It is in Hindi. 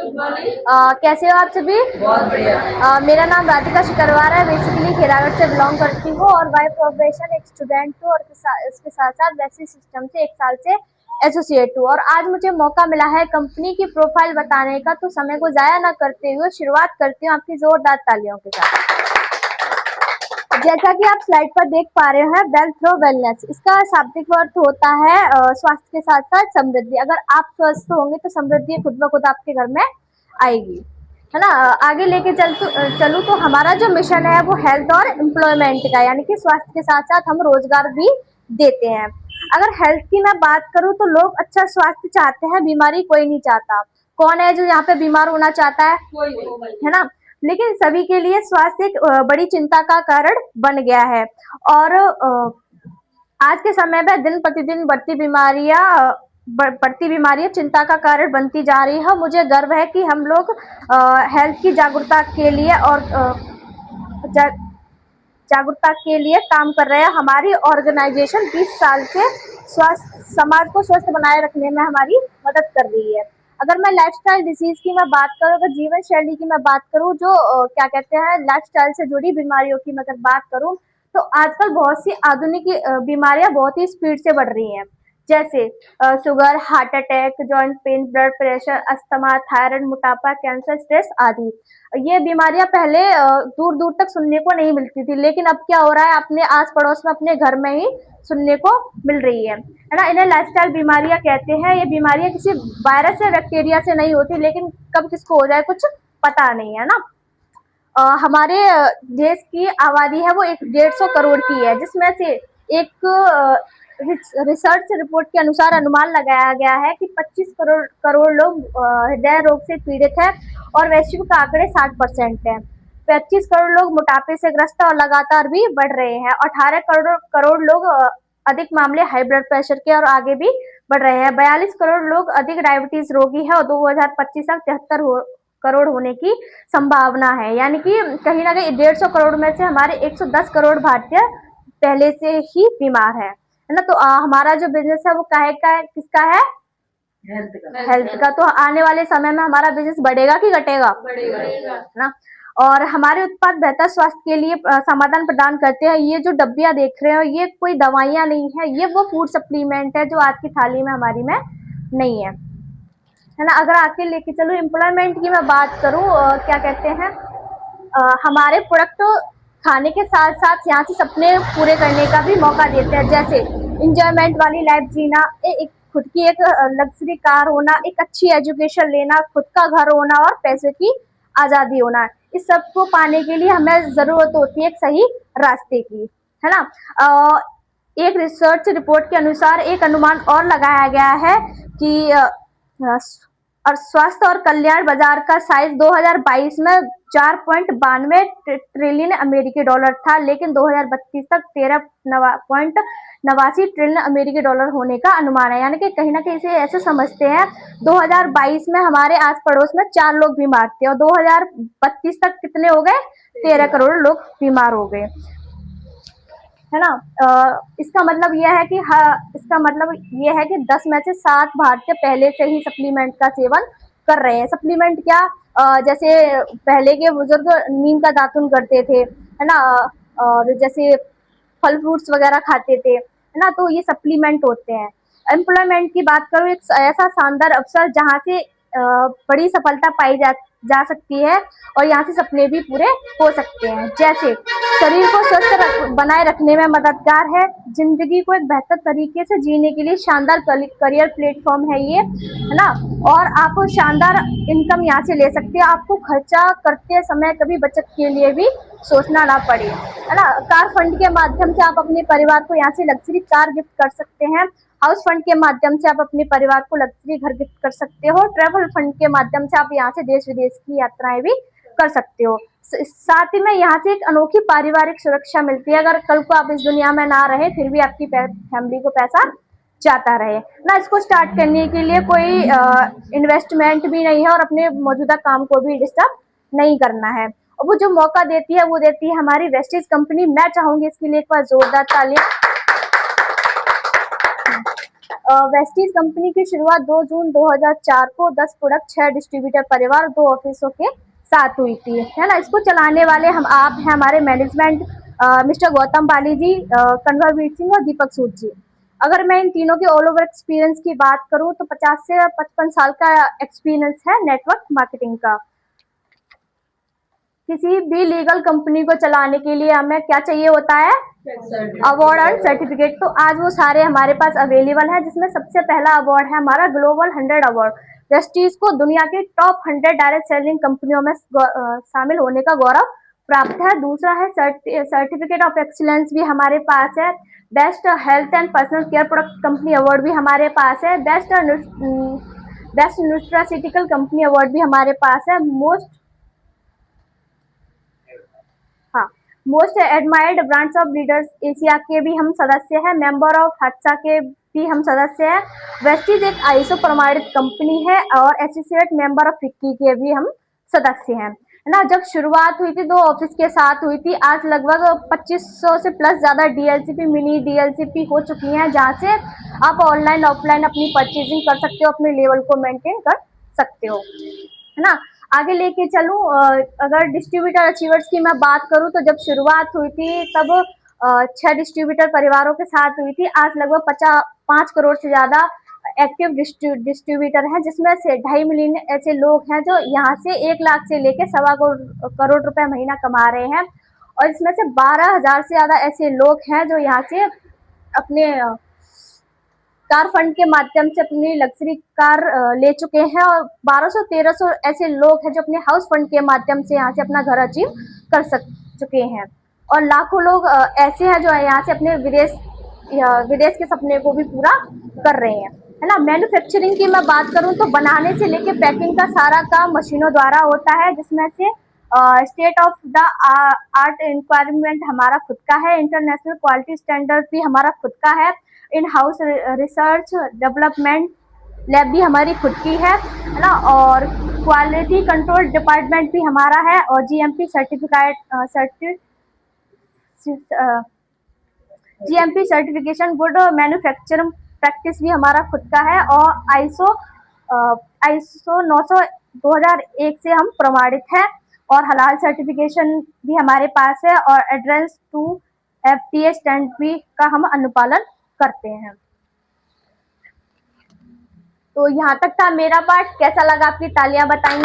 कैसे हो आप सभी? बहुत बढ़िया। मेरा नाम राधिका शिकरवार है। बेसिकली खेरागढ़ से बिलोंग करती हूँ और बाय प्रोफेशन एक स्टूडेंट हूँ और इसके साथ साथ वैसी सिस्टम से 1 साल से एसोसिएट हूँ। और आज मुझे मौका मिला है कंपनी की प्रोफाइल बताने का, तो समय को जाया ना करते हुए शुरुआत करती हूँ आपकी जोरदार तालियों के साथ। जैसा कि आप स्लाइड पर देख पा रहे हैं, वेल्थ थ्रो वेलनेस, इसका शाब्दिक अर्थ होता है स्वास्थ्य के साथ साथ समृद्धि। अगर आप स्वस्थ होंगे तो समृद्धि खुद ब खुद आपके घर में आएगी, है ना। आगे लेके चलूँ तो हमारा जो मिशन है वो हेल्थ और एम्प्लॉयमेंट का, यानी कि स्वास्थ्य के साथ साथ हम रोजगार भी देते हैं। अगर हेल्थ की मैं बात करूँ तो लोग अच्छा स्वास्थ्य चाहते हैं, बीमारी कोई नहीं चाहता। कौन है जो यहाँ पे बीमार होना चाहता है? है ना। लेकिन सभी के लिए स्वास्थ्य एक बड़ी चिंता का कारण बन गया है। और आज के समय में दिन प्रतिदिन बढ़ती बीमारियां चिंता का कारण बनती जा रही है। मुझे गर्व है कि हम लोग हेल्थ की जागरूकता के लिए और जा, जागरूकता के लिए काम कर रहे हैं। हमारी ऑर्गेनाइजेशन 20 साल से स्वास्थ्य समाज को स्वस्थ बनाए रखने में हमारी मदद कर रही है। अगर मैं लाइफस्टाइल डिजीज की मैं बात करूँ, अगर जीवन शैली की मैं बात करूँ, जो क्या कहते हैं लाइफस्टाइल से जुड़ी बीमारियों की मैं अगर बात करूँ, तो आजकल बहुत सी आधुनिक बीमारियां बहुत ही स्पीड से बढ़ रही हैं। जैसे sugar, heart attack, joint pain, blood pressure, asthma, thyroid, मोटापा, कैंसर, स्ट्रेस आदि। ये बीमारियां पहले दूर दूर तक सुनने को नहीं मिलती थी, लेकिन अब क्या हो रहा है, अपने आस पड़ोस में अपने घर में ही सुनने को मिल रही है ना। इन्हें लाइफस्टाइल बीमारियां कहते हैं। ये बीमारियां किसी वायरस या बैक्टीरिया से नहीं होती, लेकिन कब किसको हो जाए कुछ पता नहीं है ना। हमारे देश की आबादी है वो 150 करोड़ की है, जिसमें से एक रिसर्च रिपोर्ट के अनुसार अनुमान लगाया गया है कि 25 करोड़ लोग हृदय रोग से पीड़ित है और वैश्विक आंकड़े 60% है। 25 करोड़ लोग मोटापे से ग्रस्त और लगातार भी बढ़ रहे हैं। 18 करोड़ लोग अधिक मामले हाई ब्लड प्रेशर के और आगे भी बढ़ रहे हैं। 42 करोड़ लोग अधिक डायबिटीज रोगी है और 2025 तक 73 करोड़ होने की संभावना है। यानी कि कहीं ना कहीं 150 करोड़ में से हमारे 110 करोड़ भारतीय पहले से ही बीमार है ना। तो हमारा जो बिजनेस है वो काहे का है, किसका है? हेल्थ का। तो आने वाले समय में हमारा बिजनेस बढ़ेगा कि घटेगा? बढ़ेगा ना। और हमारे उत्पाद बेहतर स्वास्थ्य के लिए समाधान प्रदान करते हैं। ये जो डब्बियां देख रहे हो, ये कोई दवाइयां नहीं है, ये वो फूड सप्लीमेंट है जो आज की थाली में हमारी में नहीं है ना। अगर आगे लेके चलो एम्प्लॉयमेंट की मैं बात करूँ, क्या कहते हैं, हमारे प्रोडक्ट खाने के साथ साथ यहाँ से सपने पूरे करने का भी मौका देते हैं। जैसे इंजॉयमेंट वाली लाइफ जीना, एक खुद की एक लग्जरी कार होना, एक अच्छी एजुकेशन लेना, खुद का घर होना और पैसे की आजादी होना। इस सब को पाने के लिए हमें जरूरत होती है एक सही रास्ते की, है ना। एक रिसर्च रिपोर्ट के अनुसार एक अनुमान और लगाया गया है कि और स्वास्थ्य और कल्याण बाजार का साइज 2022 में 4.92 ट्रिलियन अमेरिकी डॉलर था, लेकिन 2032 तक 13.89 ट्रिलियन अमेरिकी डॉलर होने का अनुमान है। यानी कि कहीं ना कहीं इसे ऐसे समझते हैं, 2022 में हमारे आस पड़ोस में 4 लोग बीमार थे और 2032 तक कितने हो गए? 13 करोड़ लोग बीमार हो गए, है ना। इसका मतलब यह है कि इसका मतलब यह है कि 10 में से 7 भारतीय पहले से ही सप्लीमेंट का सेवन कर रहे हैं। सप्लीमेंट क्या? जैसे पहले के बुजुर्ग नीम का दातुन करते थे, है ना, और जैसे फल फ्रूट्स वगैरह खाते थे, है ना। तो ये सप्लीमेंट होते हैं। एम्प्लॉयमेंट की बात करूँ, एक ऐसा शानदार अवसर जहाँ से बड़ी सफलता पाई जा सकती है और यहाँ से सपने भी पूरे हो सकते हैं। जैसे शरीर को स्वस्थ बनाए रखने में मददगार है, जिंदगी को एक बेहतर तरीके से जीने के लिए शानदार करियर प्लेटफॉर्म है ये, है ना। और आप शानदार इनकम यहाँ से ले सकते हैं। आपको खर्चा करते समय कभी बचत के लिए भी सोचना ना पड़े, है ना। कार फंड के माध्यम से आप अपने परिवार को यहाँ से लग्जरी कार गिफ्ट कर सकते हैं। हाउस फंड के माध्यम से आप अपने परिवार को लग्जरी घर गिफ्ट कर सकते हो। ट्रैवल फंड के माध्यम से आप यहाँ से देश विदेश की यात्राएं भी कर सकते हो। साथ ही में यहाँ से एक अनोखी पारिवारिक सुरक्षा मिलती है। अगर कल को आप इस दुनिया में ना रहे, फिर भी आपकी फैमिली को पैसा जाता रहे ना। इसको स्टार्ट करने के लिए कोई इन्वेस्टमेंट भी नहीं है और अपने मौजूदा काम को भी डिस्टर्ब नहीं करना है। और वो जो मौका देती है वो देती है हमारी वेस्टेज कंपनी। मैं चाहूंगी इसके लिए एक बार जोरदार तालियां। वेस्टीज कंपनी की शुरुआत 2 जून 2004 को 10 प्रोडक्ट 6 डिस्ट्रीब्यूटर परिवार 2 ऑफिसों के साथ हुई थी, है ना। इसको चलाने वाले हम आप हैं, हमारे मैनेजमेंट मिस्टर गौतम बाली जी, कन्वरवीर सिंह और दीपक सूद जी। अगर मैं इन तीनों के ऑल ओवर एक्सपीरियंस की बात करूं तो 50 से 55 साल का एक्सपीरियंस है नेटवर्क मार्केटिंग का। किसी भी लीगल कंपनी को चलाने के लिए हमें क्या चाहिए होता है, अवार्ड एंड सर्टिफिकेट। तो आज वो सारे हमारे पास अवेलेबल है, जिसमें सबसे पहला अवार्ड है हमारा ग्लोबल 100 अवार्ड। वेस्टीज को दुनिया की टॉप 100 डायरेक्ट सेलिंग कंपनियों में शामिल होने का गौरव प्राप्त है। दूसरा है सर्टिफिकेट ऑफ एक्सीलेंस भी हमारे पास है। Best health and personal care product company award भी हमारे पास है। बेस्ट न्यूट्रासिटिकल कंपनी अवार्ड भी हमारे पास है। Most admired brands of leaders Asia के भी हम सदस्य हैं। मेंबर ऑफ हत्सा के भी हम सदस्य हैं। वेस्टीज एक आईएसओ प्रमाणित कंपनी है और एसोसिएट मेंबर ऑफ फिक्की के भी हम सदस्य हैं, है ना। जब शुरुआत हुई थी 2 ऑफिस के साथ हुई थी। आज लगभग 2500 से प्लस ज्यादा डीएलसीपी मिनी डीएलसीपी हो चुकी हैं, जहाँ से आप ऑनलाइन ऑफलाइन अपनी परचेजिंग कर सकते हो, अपने लेवल को मेंटेन कर सकते हो, है ना। आगे लेके चलूं, अगर डिस्ट्रीब्यूटर अचीवर्स की मैं बात करूं तो जब शुरुआत हुई थी तब 6 डिस्ट्रीब्यूटर परिवारों के साथ हुई थी। आज लगभग 5 करोड़ से ज्यादा एक्टिव डिस्ट्रीब्यूटर हैं, जिसमें से 2.5 मिलियन ऐसे लोग हैं जो यहाँ से 1 लाख से लेके 1.25 करोड़ रुपए महीना कमा रहे हैं। और इसमें से 12,000 से ज्यादा ऐसे लोग हैं जो यहाँ से अपने कार फंड के माध्यम से अपनी लग्जरी कार ले चुके हैं। और 1200-1300 ऐसे लोग हैं जो अपने हाउस फंड के माध्यम से यहाँ से अपना घर अचीव कर चुके हैं। और लाखों लोग ऐसे हैं जो यहाँ से अपने विदेश के सपने को भी पूरा कर रहे हैं, है ना। मैन्युफैक्चरिंग की मैं बात करूं तो बनाने से लेके पैकिंग का सारा काम मशीनों द्वारा होता है, जिसमें से state of the art requirement हमारा खुद का है। इंटरनेशनल क्वालिटी स्टैंडर्ड भी हमारा खुद का है। In house research development lab भी हमारी खुद की है ना। और क्वालिटी कंट्रोल डिपार्टमेंट भी हमारा है। और GMP certification good manufacturing practice भी हमारा खुद का है। और आईएसओ 900 2001 से हम प्रमाणित है। और हलाल सर्टिफिकेशन भी हमारे पास है। और एड्रेंस टू एफटीए स्टैंड भी का हम अनुपालन करते हैं। तो यहाँ तक था मेरा पार्ट। कैसा लगा आपकी तालियां बताएंगे।